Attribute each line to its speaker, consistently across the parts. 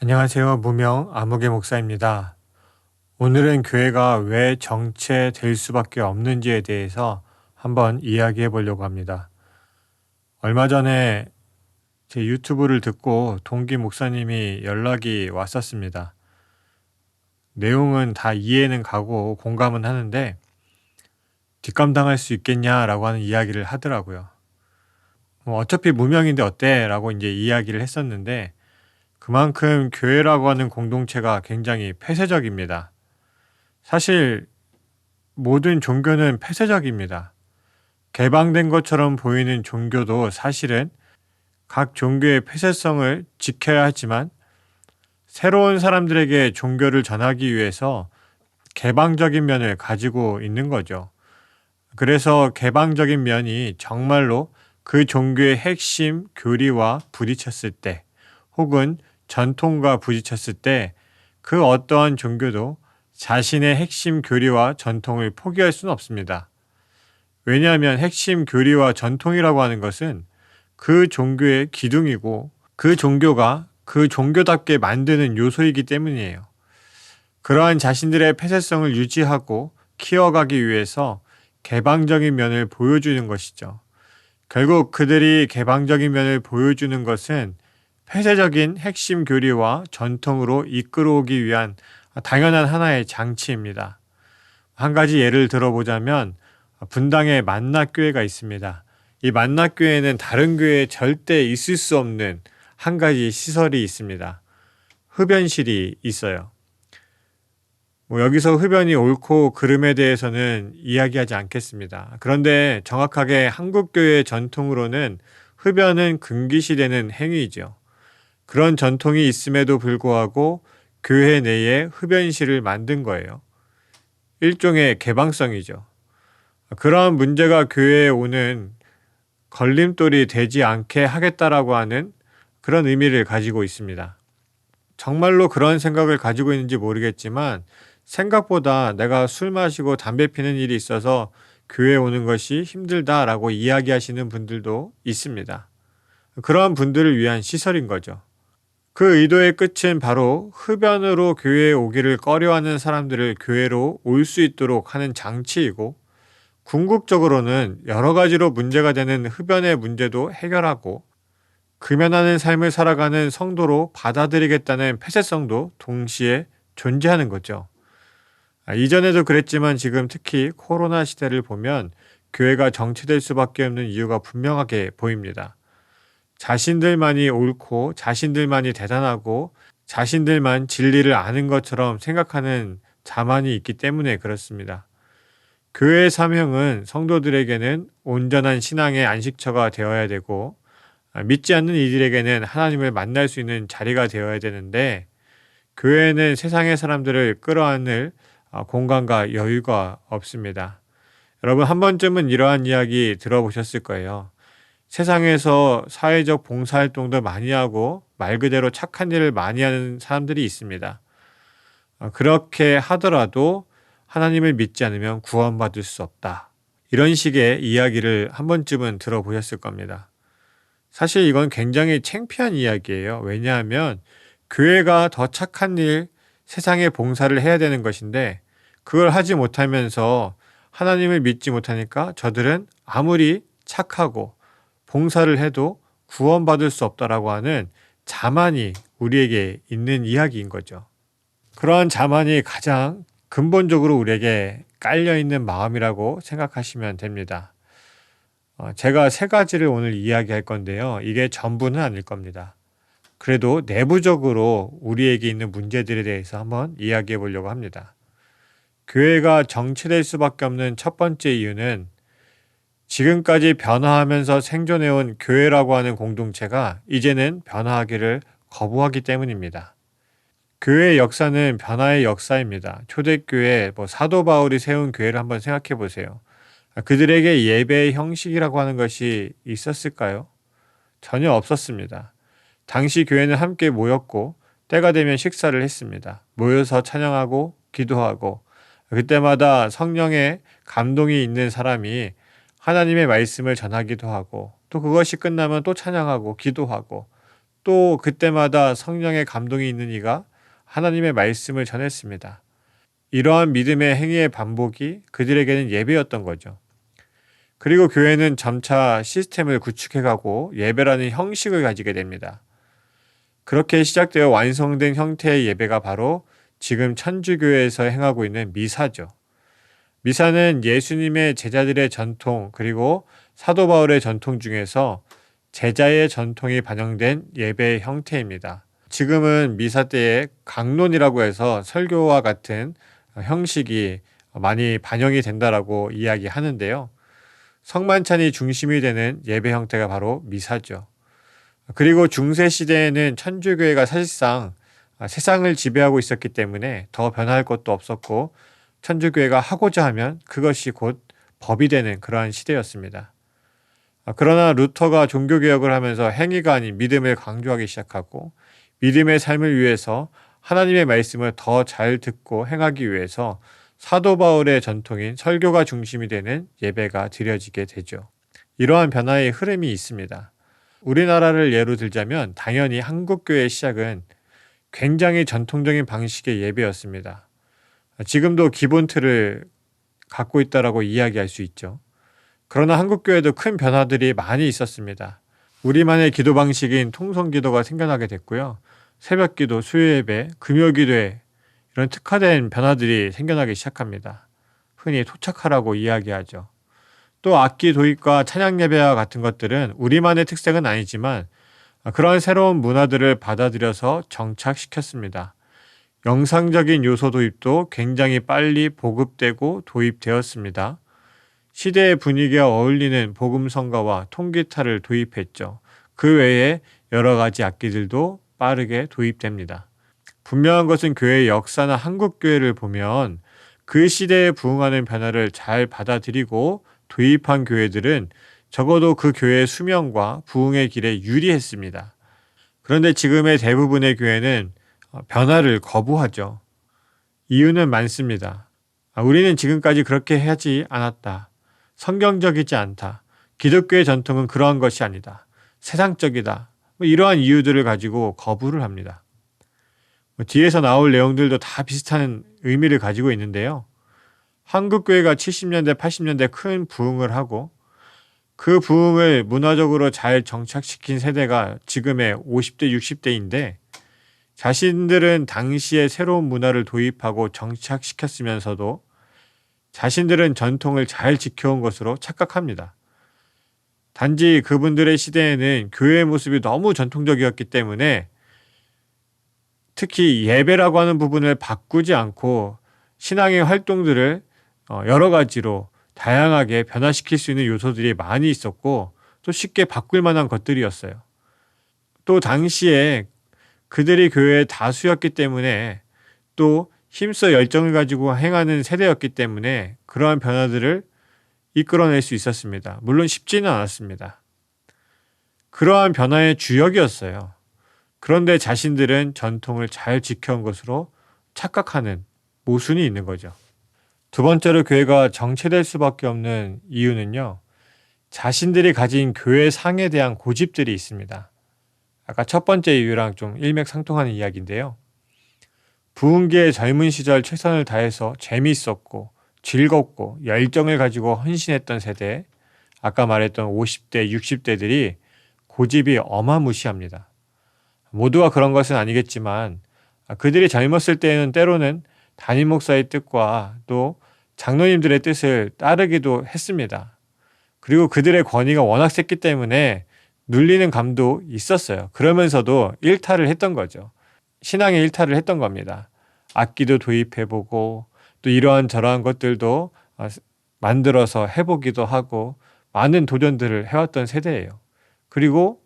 Speaker 1: 안녕하세요. 무명 아무개 목사입니다. 오늘은 교회가 왜 정체될 수밖에 없는지에 대해서 한번 이야기해 보려고 합니다. 얼마 전에 제 유튜브를 듣고 동기 목사님이 연락이 왔었습니다. 내용은 다 이해는 가고 공감은 하는데 뒷감당할 수 있겠냐라고 하는 이야기를 하더라고요. 어차피 무명인데 어때? 라고 이제 이야기를 했었는데 그만큼 교회라고 하는 공동체가 굉장히 폐쇄적입니다. 사실 모든 종교는 폐쇄적입니다. 개방된 것처럼 보이는 종교도 사실은 각 종교의 폐쇄성을 지켜야 하지만 새로운 사람들에게 종교를 전하기 위해서 개방적인 면을 가지고 있는 거죠. 그래서 개방적인 면이 정말로 그 종교의 핵심 교리와 부딪혔을 때 혹은 전통과 부딪혔을 때 그 어떠한 종교도 자신의 핵심 교리와 전통을 포기할 수는 없습니다. 왜냐하면 핵심 교리와 전통이라고 하는 것은 그 종교의 기둥이고 그 종교가 그 종교답게 만드는 요소이기 때문이에요. 그러한 자신들의 폐쇄성을 유지하고 키워가기 위해서 개방적인 면을 보여주는 것이죠. 결국 그들이 개방적인 면을 보여주는 것은 폐쇄적인 핵심 교리와 전통으로 이끌어오기 위한 당연한 하나의 장치입니다. 한 가지 예를 들어보자면 분당에 만납교회가 있습니다. 이 만납교회는 다른 교회에 절대 있을 수 없는 한 가지 시설이 있습니다. 흡연실이 있어요. 여기서 흡연이 옳고 그름에 대해서는 이야기하지 않겠습니다. 그런데 정확하게 한국교회의 전통으로는 흡연은 금기시되는 행위이죠. 그런 전통이 있음에도 불구하고 교회 내에 흡연실을 만든 거예요. 일종의 개방성이죠. 그러한 문제가 교회에 오는 걸림돌이 되지 않게 하겠다라고 하는 그런 의미를 가지고 있습니다. 정말로 그런 생각을 가지고 있는지 모르겠지만 생각보다 내가 술 마시고 담배 피는 일이 있어서 교회에 오는 것이 힘들다라고 이야기하시는 분들도 있습니다. 그러한 분들을 위한 시설인 거죠. 그 의도의 끝은 바로 흡연으로 교회에 오기를 꺼려하는 사람들을 교회로 올 수 있도록 하는 장치이고 궁극적으로는 여러 가지로 문제가 되는 흡연의 문제도 해결하고 금연하는 삶을 살아가는 성도로 받아들이겠다는 폐쇄성도 동시에 존재하는 거죠. 이전에도 그랬지만 지금 특히 코로나 시대를 보면 교회가 정체될 수밖에 없는 이유가 분명하게 보입니다. 자신들만이 옳고 자신들만이 대단하고 자신들만 진리를 아는 것처럼 생각하는 자만이 있기 때문에 그렇습니다. 교회의 사명은 성도들에게는 온전한 신앙의 안식처가 되어야 되고 믿지 않는 이들에게는 하나님을 만날 수 있는 자리가 되어야 되는데 교회는 세상의 사람들을 끌어안을 공간과 여유가 없습니다. 여러분 한 번쯤은 이러한 이야기 들어보셨을 거예요. 세상에서 사회적 봉사활동도 많이 하고 말 그대로 착한 일을 많이 하는 사람들이 있습니다. 그렇게 하더라도 하나님을 믿지 않으면 구원받을 수 없다. 이런 식의 이야기를 한 번쯤은 들어보셨을 겁니다. 사실 이건 굉장히 창피한 이야기예요. 왜냐하면 교회가 더 착한 일, 세상에 봉사를 해야 되는 것인데 그걸 하지 못하면서 하나님을 믿지 못하니까 저들은 아무리 착하고 봉사를 해도 구원받을 수 없다라고 하는 자만이 우리에게 있는 이야기인 거죠. 그러한 자만이 가장 근본적으로 우리에게 깔려있는 마음이라고 생각하시면 됩니다. 제가 세 가지를 오늘 이야기할 건데요. 이게 전부는 아닐 겁니다. 그래도 내부적으로 우리에게 있는 문제들에 대해서 한번 이야기해 보려고 합니다. 교회가 정체될 수밖에 없는 첫 번째 이유는 지금까지 변화하면서 생존해온 교회라고 하는 공동체가 이제는 변화하기를 거부하기 때문입니다. 교회의 역사는 변화의 역사입니다. 초대교회, 사도 바울이 세운 교회를 한번 생각해 보세요. 그들에게 예배의 형식이라고 하는 것이 있었을까요? 전혀 없었습니다. 당시 교회는 함께 모였고 때가 되면 식사를 했습니다. 모여서 찬양하고 기도하고 그때마다 성령의 감동이 있는 사람이 하나님의 말씀을 전하기도 하고 또 그것이 끝나면 또 찬양하고 기도하고 또 그때마다 성령의 감동이 있는 이가 하나님의 말씀을 전했습니다. 이러한 믿음의 행위의 반복이 그들에게는 예배였던 거죠. 그리고 교회는 점차 시스템을 구축해가고 예배라는 형식을 가지게 됩니다. 그렇게 시작되어 완성된 형태의 예배가 바로 지금 천주교회에서 행하고 있는 미사죠. 미사는 예수님의 제자들의 전통 그리고 사도 바울의 전통 중에서 제자의 전통이 반영된 예배의 형태입니다. 지금은 미사 때에 강론이라고 해서 설교와 같은 형식이 많이 반영이 된다라고 이야기하는데요. 성만찬이 중심이 되는 예배 형태가 바로 미사죠. 그리고 중세 시대에는 천주교회가 사실상 세상을 지배하고 있었기 때문에 더 변할 것도 없었고 천주교회가 하고자 하면 그것이 곧 법이 되는 그러한 시대였습니다. 그러나 루터가 종교개혁을 하면서 행위가 아닌 믿음을 강조하기 시작하고 믿음의 삶을 위해서 하나님의 말씀을 더 잘 듣고 행하기 위해서 사도 바울의 전통인 설교가 중심이 되는 예배가 드려지게 되죠. 이러한 변화의 흐름이 있습니다. 우리나라를 예로 들자면 당연히 한국교회의 시작은 굉장히 전통적인 방식의 예배였습니다. 지금도 기본 틀을 갖고 있다라고 이야기할 수 있죠. 그러나 한국교회도 큰 변화들이 많이 있었습니다. 우리만의 기도 방식인 통성기도가 생겨나게 됐고요. 새벽기도, 수요예배, 금요기도회 이런 특화된 변화들이 생겨나기 시작합니다. 흔히 토착하라고 이야기하죠. 또 악기 도입과 찬양 예배와 같은 것들은 우리만의 특색은 아니지만 그러한 새로운 문화들을 받아들여서 정착시켰습니다. 영상적인 요소 도입도 굉장히 빨리 보급되고 도입되었습니다. 시대의 분위기와 어울리는 복음성가와 통기타를 도입했죠. 그 외에 여러 가지 악기들도 빠르게 도입됩니다. 분명한 것은 교회의 역사나 한국교회를 보면 그 시대에 부응하는 변화를 잘 받아들이고 도입한 교회들은 적어도 그 교회의 수명과 부응의 길에 유리했습니다. 그런데 지금의 대부분의 교회는 변화를 거부하죠. 이유는 많습니다. 우리는 지금까지 그렇게 하지 않았다. 성경적이지 않다. 기독교의 전통은 그러한 것이 아니다. 세상적이다. 이러한 이유들을 가지고 거부를 합니다. 뒤에서 나올 내용들도 다 비슷한 의미를 가지고 있는데요. 한국교회가 70년대, 80년대 큰 부흥을 하고 그 부흥을 문화적으로 잘 정착시킨 세대가 지금의 50대, 60대인데 자신들은 당시에 새로운 문화를 도입하고 정착시켰으면서도 자신들은 전통을 잘 지켜온 것으로 착각합니다. 단지 그분들의 시대에는 교회의 모습이 너무 전통적이었기 때문에 특히 예배라고 하는 부분을 바꾸지 않고 신앙의 활동들을 여러 가지로 다양하게 변화시킬 수 있는 요소들이 많이 있었고 또 쉽게 바꿀 만한 것들이었어요. 또 당시에 그들이 교회의 다수였기 때문에 또 힘써 열정을 가지고 행하는 세대였기 때문에 그러한 변화들을 이끌어낼 수 있었습니다. 물론 쉽지는 않았습니다. 그러한 변화의 주역이었어요. 그런데 자신들은 전통을 잘 지켜온 것으로 착각하는 모순이 있는 거죠. 두 번째로 교회가 정체될 수밖에 없는 이유는요. 자신들이 가진 교회 상에 대한 고집들이 있습니다. 아까 첫 번째 이유랑 좀 일맥상통하는 이야기인데요. 부흥기의 젊은 시절 최선을 다해서 재미있었고 즐겁고 열정을 가지고 헌신했던 세대, 아까 말했던 50대, 60대들이 고집이 어마무시합니다. 모두가 그런 것은 아니겠지만 그들이 젊었을 때에는 때로는 담임 목사의 뜻과 또 장로님들의 뜻을 따르기도 했습니다. 그리고 그들의 권위가 워낙 셌기 때문에 눌리는 감도 있었어요. 그러면서도 일탈을 했던 거죠. 신앙의 일탈을 했던 겁니다. 악기도 도입해보고 또 이러한 저러한 것들도 만들어서 해보기도 하고 많은 도전들을 해왔던 세대예요. 그리고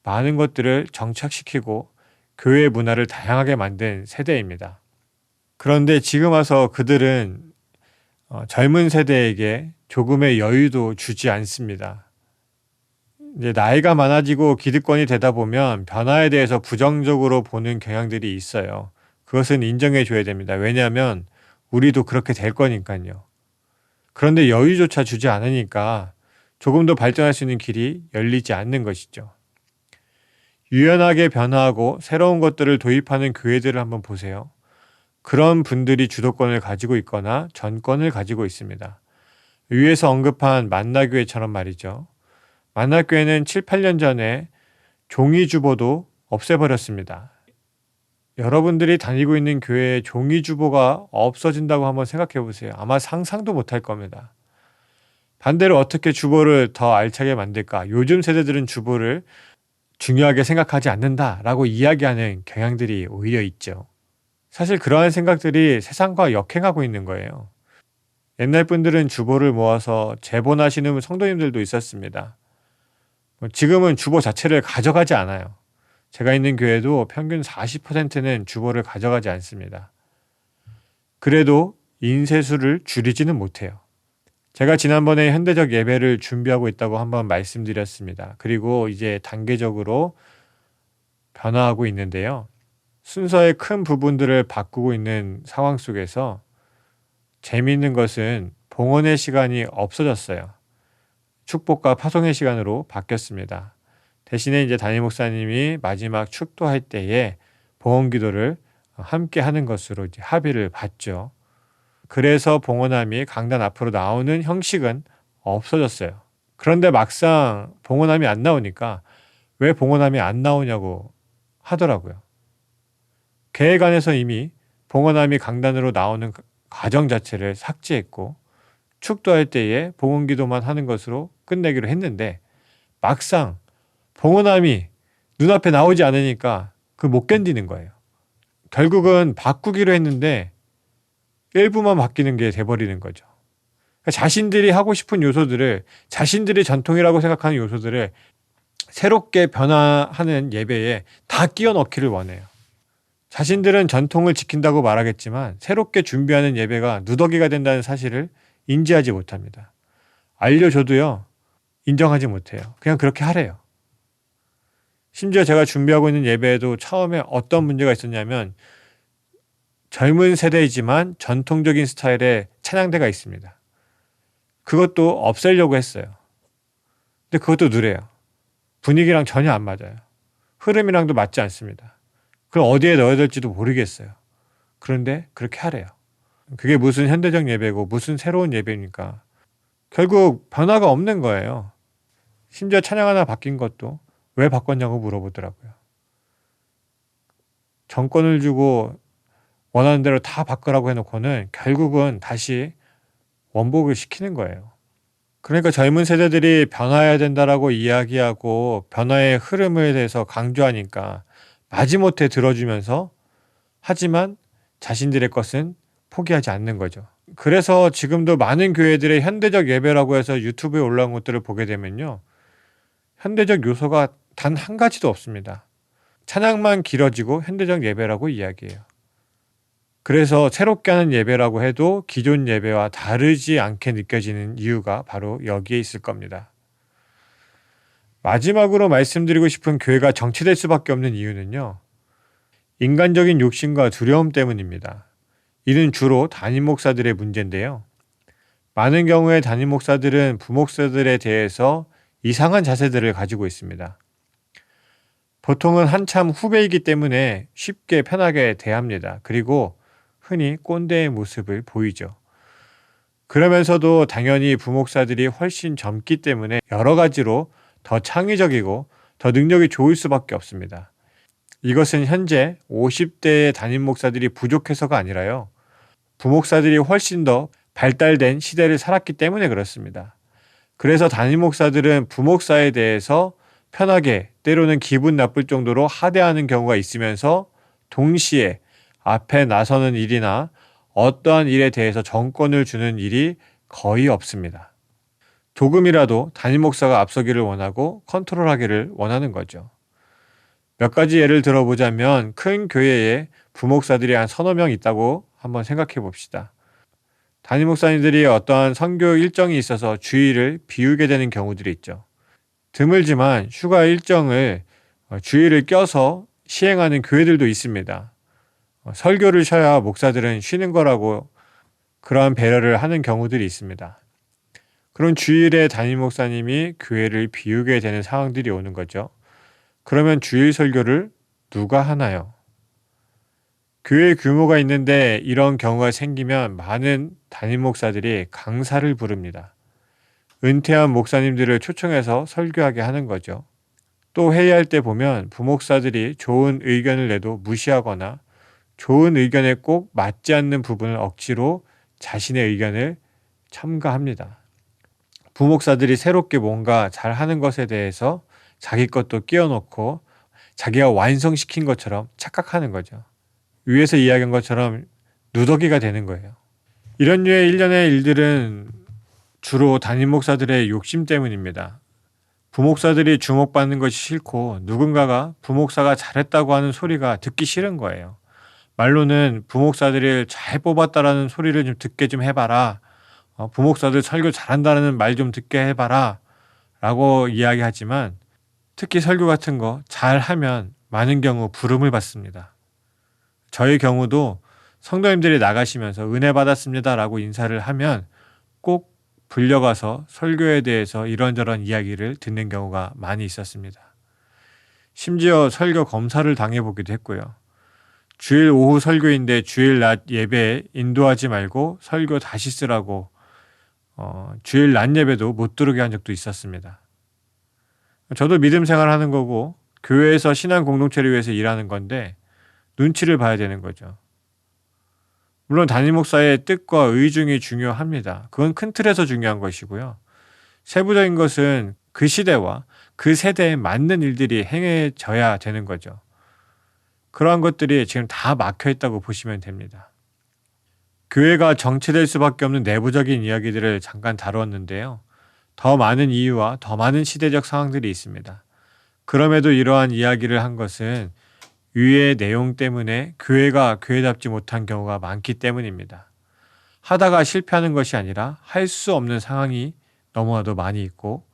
Speaker 1: 많은 것들을 정착시키고 교회 문화를 다양하게 만든 세대입니다. 그런데 지금 와서 그들은 젊은 세대에게 조금의 여유도 주지 않습니다. 이제 나이가 많아지고 기득권이 되다 보면 변화에 대해서 부정적으로 보는 경향들이 있어요. 그것은 인정해 줘야 됩니다. 왜냐하면 우리도 그렇게 될 거니까요. 그런데 여유조차 주지 않으니까 조금 더 발전할 수 있는 길이 열리지 않는 것이죠. 유연하게 변화하고 새로운 것들을 도입하는 교회들을 한번 보세요. 그런 분들이 주도권을 가지고 있거나 전권을 가지고 있습니다. 위에서 언급한 만나교회처럼 말이죠. 만나교회는 7, 8년 전에 종이주보도 없애버렸습니다. 여러분들이 다니고 있는 교회에 종이주보가 없어진다고 한번 생각해 보세요. 아마 상상도 못할 겁니다. 반대로 어떻게 주보를 더 알차게 만들까? 요즘 세대들은 주보를 중요하게 생각하지 않는다라고 이야기하는 경향들이 오히려 있죠. 사실 그러한 생각들이 세상과 역행하고 있는 거예요. 옛날 분들은 주보를 모아서 재본하시는 성도님들도 있었습니다. 지금은 주보 자체를 가져가지 않아요. 제가 있는 교회도 평균 40%는 주보를 가져가지 않습니다. 그래도 인쇄수를 줄이지는 못해요. 제가 지난번에 현대적 예배를 준비하고 있다고 한번 말씀드렸습니다. 그리고 이제 단계적으로 변화하고 있는데요. 순서의 큰 부분들을 바꾸고 있는 상황 속에서 재미있는 것은 봉헌의 시간이 없어졌어요. 축복과 파송의 시간으로 바뀌었습니다. 대신에 이제 담임 목사님이 마지막 축도할 때에 봉헌 기도를 함께 하는 것으로 이제 합의를 봤죠. 그래서 봉헌함이 강단 앞으로 나오는 형식은 없어졌어요. 그런데 막상 봉헌함이 안 나오니까 왜 봉헌함이 안 나오냐고 하더라고요. 계획 안에서 이미 봉헌함이 강단으로 나오는 과정 자체를 삭제했고 축도할 때에 봉헌 기도만 하는 것으로 끝내기로 했는데 막상 봉헌함이 눈앞에 나오지 않으니까 못 견디는 거예요. 결국은 바꾸기로 했는데 일부만 바뀌는 게 돼버리는 거죠. 그러니까 자신들이 하고 싶은 요소들을, 자신들이 전통이라고 생각하는 요소들을 새롭게 변화하는 예배에 다 끼워 넣기를 원해요. 자신들은 전통을 지킨다고 말하겠지만 새롭게 준비하는 예배가 누더기가 된다는 사실을 인지하지 못합니다. 알려줘도요, 인정하지 못해요. 그냥 그렇게 하래요. 심지어 제가 준비하고 있는 예배에도 처음에 어떤 문제가 있었냐면 젊은 세대이지만 전통적인 스타일의 찬양대가 있습니다. 그것도 없애려고 했어요. 근데 그것도 느려요. 분위기랑 전혀 안 맞아요. 흐름이랑도 맞지 않습니다. 그럼 어디에 넣어야 될지도 모르겠어요. 그런데 그렇게 하래요. 그게 무슨 현대적 예배고 무슨 새로운 예배입니까? 결국 변화가 없는 거예요. 심지어 찬양 하나 바뀐 것도 왜 바꿨냐고 물어보더라고요. 정권을 주고 원하는 대로 다 바꾸라고 해놓고는 결국은 다시 원복을 시키는 거예요. 그러니까 젊은 세대들이 변화해야 된다라고 이야기하고 변화의 흐름에 대해서 강조하니까 마지못해 들어주면서 하지만 자신들의 것은 포기하지 않는 거죠. 그래서 지금도 많은 교회들의 현대적 예배라고 해서 유튜브에 올라온 것들을 보게 되면요. 현대적 요소가 단 한 가지도 없습니다. 찬양만 길어지고 현대적 예배라고 이야기해요. 그래서 새롭게 하는 예배라고 해도 기존 예배와 다르지 않게 느껴지는 이유가 바로 여기에 있을 겁니다. 마지막으로 말씀드리고 싶은 교회가 정체될 수밖에 없는 이유는요. 인간적인 욕심과 두려움 때문입니다. 이는 주로 담임 목사들의 문제인데요. 많은 경우에 담임 목사들은 부목사들에 대해서 이상한 자세들을 가지고 있습니다. 보통은 한참 후배이기 때문에 쉽게 편하게 대합니다. 그리고 흔히 꼰대의 모습을 보이죠. 그러면서도 당연히 부목사들이 훨씬 젊기 때문에 여러 가지로 더 창의적이고 더 능력이 좋을 수밖에 없습니다. 이것은 현재 50대의 담임 목사들이 부족해서가 아니라요. 부목사들이 훨씬 더 발달된 시대를 살았기 때문에 그렇습니다. 그래서 담임 목사들은 부목사에 대해서 편하게 때로는 기분 나쁠 정도로 하대하는 경우가 있으면서 동시에 앞에 나서는 일이나 어떠한 일에 대해서 정권을 주는 일이 거의 없습니다. 조금이라도 담임 목사가 앞서기를 원하고 컨트롤하기를 원하는 거죠. 몇 가지 예를 들어보자면 큰 교회에 부목사들이 한 서너 명 있다고 한번 생각해 봅시다. 담임 목사님들이 어떠한 선교 일정이 있어서 주일을 비우게 되는 경우들이 있죠. 드물지만 휴가 일정을 주일을 껴서 시행하는 교회들도 있습니다. 설교를 쉬어야 목사들은 쉬는 거라고 그러한 배려를 하는 경우들이 있습니다. 그런 주일에 담임 목사님이 교회를 비우게 되는 상황들이 오는 거죠. 그러면 주일 설교를 누가 하나요? 교회 규모가 있는데 이런 경우가 생기면 많은 담임 목사들이 강사를 부릅니다. 은퇴한 목사님들을 초청해서 설교하게 하는 거죠. 또 회의할 때 보면 부목사들이 좋은 의견을 내도 무시하거나 좋은 의견에 꼭 맞지 않는 부분을 억지로 자신의 의견을 첨가합니다. 부목사들이 새롭게 뭔가 잘하는 것에 대해서 자기 것도 끼워넣고 자기가 완성시킨 것처럼 착각하는 거죠. 위에서 이야기한 것처럼 누더기가 되는 거예요. 이런 류의 일련의 일들은 주로 담임 목사들의 욕심 때문입니다. 부목사들이 주목받는 것이 싫고 누군가가 부목사가 잘했다고 하는 소리가 듣기 싫은 거예요. 말로는 부목사들을 잘 뽑았다라는 소리를 좀 듣게 좀 해봐라. 부목사들 설교 잘한다는 말 좀 듣게 해봐라. 라고 이야기하지만 특히 설교 같은 거 잘하면 많은 경우 부름을 받습니다. 저의 경우도 성도님들이 나가시면서 은혜 받았습니다 라고 인사를 하면 꼭 불려가서 설교에 대해서 이런저런 이야기를 듣는 경우가 많이 있었습니다. 심지어 설교 검사를 당해보기도 했고요. 주일 오후 설교인데 주일 낮 예배에 인도하지 말고 설교 다시 쓰라고 주일 낮 예배도 못 들어오게 한 적도 있었습니다. 저도 믿음 생활하는 거고 교회에서 신앙 공동체를 위해서 일하는 건데 눈치를 봐야 되는 거죠. 물론 담임 목사의 뜻과 의중이 중요합니다. 그건 큰 틀에서 중요한 것이고요. 세부적인 것은 그 시대와 그 세대에 맞는 일들이 행해져야 되는 거죠. 그러한 것들이 지금 다 막혀 있다고 보시면 됩니다. 교회가 정체될 수밖에 없는 내부적인 이야기들을 잠깐 다루었는데요. 더 많은 이유와 더 많은 시대적 상황들이 있습니다. 그럼에도 이러한 이야기를 한 것은 위의 내용 때문에 교회가 교회답지 못한 경우가 많기 때문입니다. 하다가 실패하는 것이 아니라 할 수 없는 상황이 너무나도 많이 있고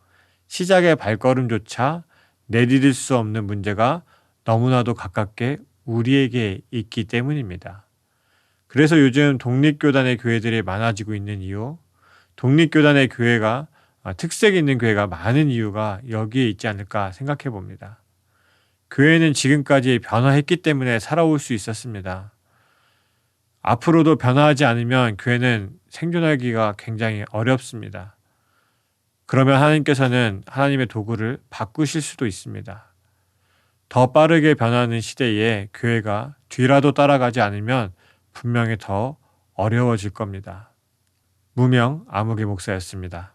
Speaker 1: 시작의 발걸음조차 내디딜 수 없는 문제가 너무나도 가깝게 우리에게 있기 때문입니다. 그래서 요즘 독립교단의 교회들이 많아지고 있는 이유, 독립교단의 교회가 특색 있는 교회가 많은 이유가 여기에 있지 않을까 생각해 봅니다. 교회는 지금까지 변화했기 때문에 살아올 수 있었습니다. 앞으로도 변화하지 않으면 교회는 생존하기가 굉장히 어렵습니다. 그러면 하나님께서는 하나님의 도구를 바꾸실 수도 있습니다. 더 빠르게 변하는 시대에 교회가 뒤라도 따라가지 않으면 분명히 더 어려워질 겁니다. 무명 아무개 목사였습니다.